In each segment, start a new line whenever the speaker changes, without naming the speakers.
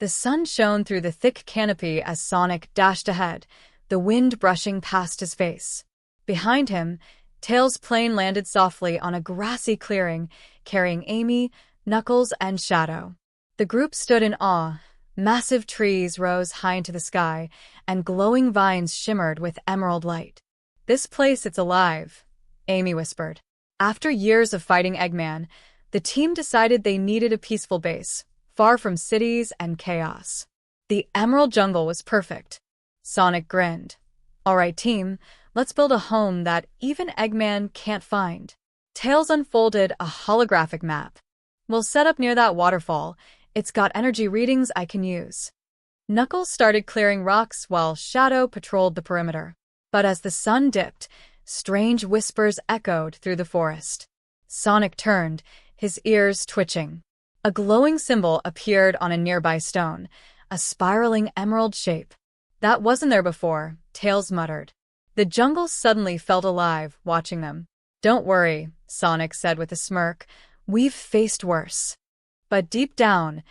The sun shone through the thick canopy as Sonic dashed ahead, the wind brushing past his face. Behind him, Tails' plane landed softly on a grassy clearing, carrying Amy, Knuckles, and Shadow. The group stood in awe. Massive trees rose high into the sky, and glowing vines shimmered with emerald light. "This place, it's alive," Amy whispered. After years of fighting Eggman, the team decided they needed a peaceful base, far from cities and chaos. The Emerald Jungle was perfect. Sonic grinned. "All right, team, let's build a home that even Eggman can't find." Tails unfolded a holographic map. "We'll set up near that waterfall. It's got energy readings I can use." Knuckles started clearing rocks while Shadow patrolled the perimeter. But as the sun dipped, strange whispers echoed through the forest. Sonic turned, his ears twitching. A glowing symbol appeared on a nearby stone, a spiraling emerald shape. "That wasn't there before," Tails muttered. The jungle suddenly felt alive, watching them. "Don't worry," Sonic said with a smirk. "We've faced worse." But deep down,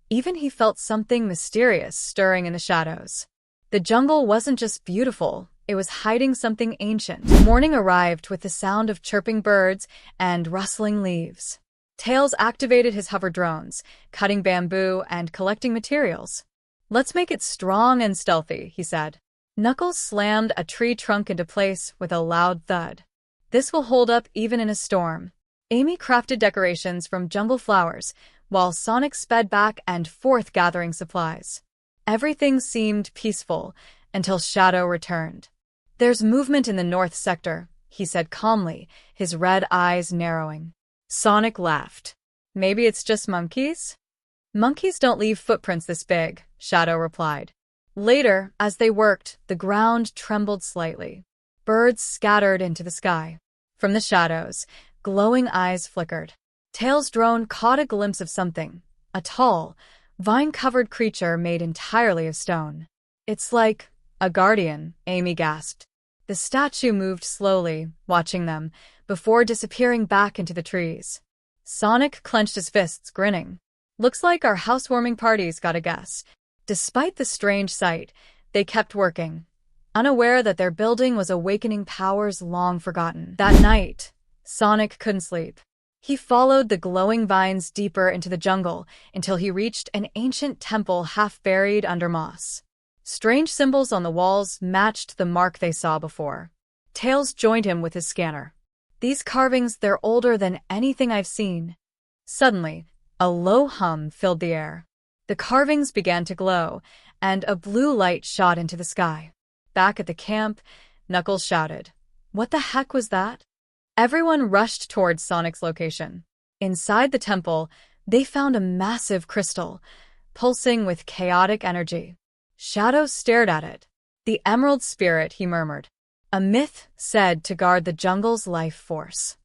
even he felt something mysterious stirring in the shadows. The jungle wasn't just beautiful, it was hiding something ancient. Morning arrived with the sound of chirping birds and rustling leaves. Tails activated his hover drones, cutting bamboo and collecting materials. "Let's make it strong and stealthy," he said. Knuckles slammed a tree trunk into place with a loud thud. "This will hold up even in a storm." Amy crafted decorations from jungle flowers, while Sonic sped back and forth gathering supplies. Everything seemed peaceful until Shadow returned. "There's movement in the north sector," he said calmly, his red eyes narrowing. Sonic laughed. "Maybe it's just monkeys?" "Monkeys don't leave footprints this big," Shadow replied. Later, as they worked, the ground trembled slightly. Birds scattered into the sky. From the shadows, glowing eyes flickered. Tails' drone caught a glimpse of something, a tall, vine-covered creature made entirely of stone. "It's like a guardian," Amy gasped. The statue moved slowly, watching them, before disappearing back into the trees. Sonic clenched his fists, grinning. "Looks like our housewarming party's got a guess." Despite the strange sight, they kept working, unaware that their building was awakening powers long forgotten. That night, Sonic couldn't sleep. He followed the glowing vines deeper into the jungle until he reached an ancient temple half buried under moss. Strange symbols on the walls matched the mark they saw before. Tails joined him with his scanner. "These carvings, they're older than anything I've seen." Suddenly, a low hum filled the air. The carvings began to glow, and a blue light shot into the sky. Back at the camp, Knuckles shouted, "What the heck was that?" Everyone rushed towards Sonic's location. Inside the temple, they found a massive crystal, pulsing with chaotic energy. Shadow stared at it. "The Emerald Spirit," he murmured. "A myth said to guard the jungle's life force."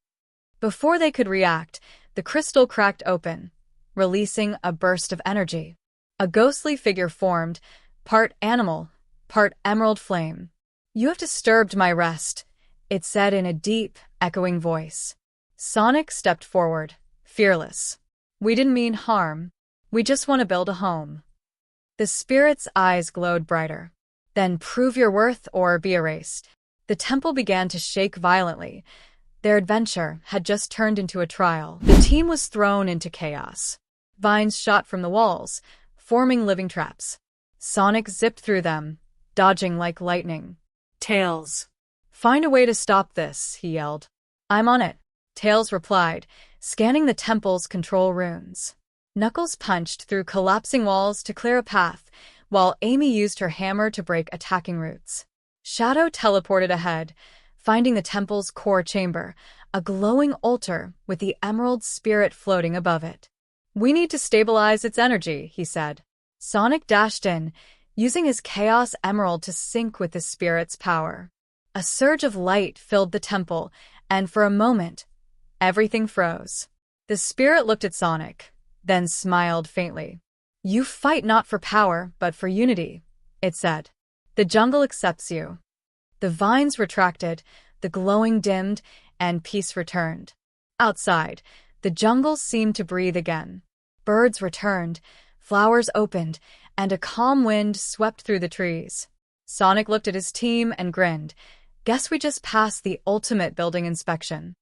Before they could react, the crystal cracked open, releasing a burst of energy. A ghostly figure formed, part animal, part emerald flame. "You have disturbed my rest," it said in a deep, echoing voice. Sonic stepped forward, fearless. "We didn't mean harm. We just want to build a home." The spirit's eyes glowed brighter. "Then prove your worth or be erased." The temple began to shake violently. Their adventure had just turned into a trial. The team was thrown into chaos. Vines shot from the walls, forming living traps. Sonic zipped through them, dodging like lightning. "Tails, find a way to stop this," he yelled. "I'm on it," Tails replied, scanning the temple's control runes. Knuckles punched through collapsing walls to clear a path, while Amy used her hammer to break attacking roots. Shadow teleported ahead, finding the temple's core chamber, a glowing altar with the emerald spirit floating above it. "We need to stabilize its energy," he said. Sonic dashed in, using his Chaos Emerald to sync with the spirit's power. A surge of light filled the temple, and for a moment, everything froze. The spirit looked at Sonic, then smiled faintly. "You fight not for power, but for unity," it said. "The jungle accepts you." The vines retracted, the glowing dimmed, and peace returned. Outside, the jungle seemed to breathe again. Birds returned, flowers opened, and a calm wind swept through the trees. Sonic looked at his team and grinned. Guess we just passed the ultimate building inspection.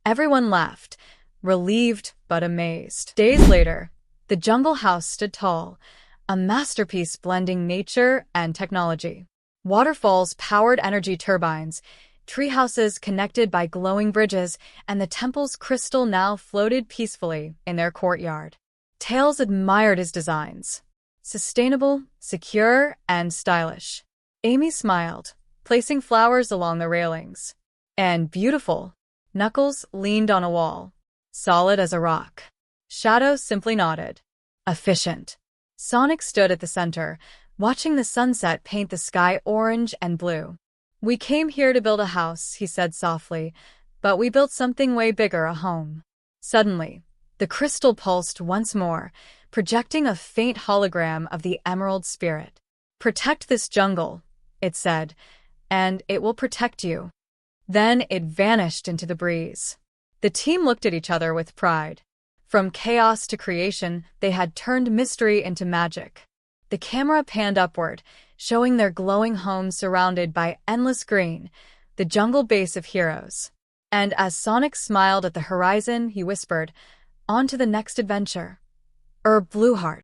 Everyone laughed, relieved but amazed. Days later, the jungle house stood tall, a masterpiece blending nature and technology. Waterfalls powered energy turbines, treehouses connected by glowing bridges, and the temple's crystal now floated peacefully in their courtyard. Tails admired his designs. Sustainable, secure, and stylish. Amy smiled, placing flowers along the railings. And beautiful. Knuckles leaned on a wall, solid as a rock. Shadow simply nodded. Efficient. Sonic stood at the center, watching the sunset paint the sky orange and blue. We came here to build a house, he said softly, but we built something way bigger, a home. Suddenly, the crystal pulsed once more, projecting a faint hologram of the Emerald Spirit. Protect this jungle, it said, and it will protect you. Then it vanished into the breeze. The team looked at each other with pride. From chaos to creation, they had turned mystery into magic. The camera panned upward, showing their glowing home surrounded by endless green, the jungle base of heroes. And as Sonic smiled at the horizon, he whispered, "On to the next adventure." Blueheart.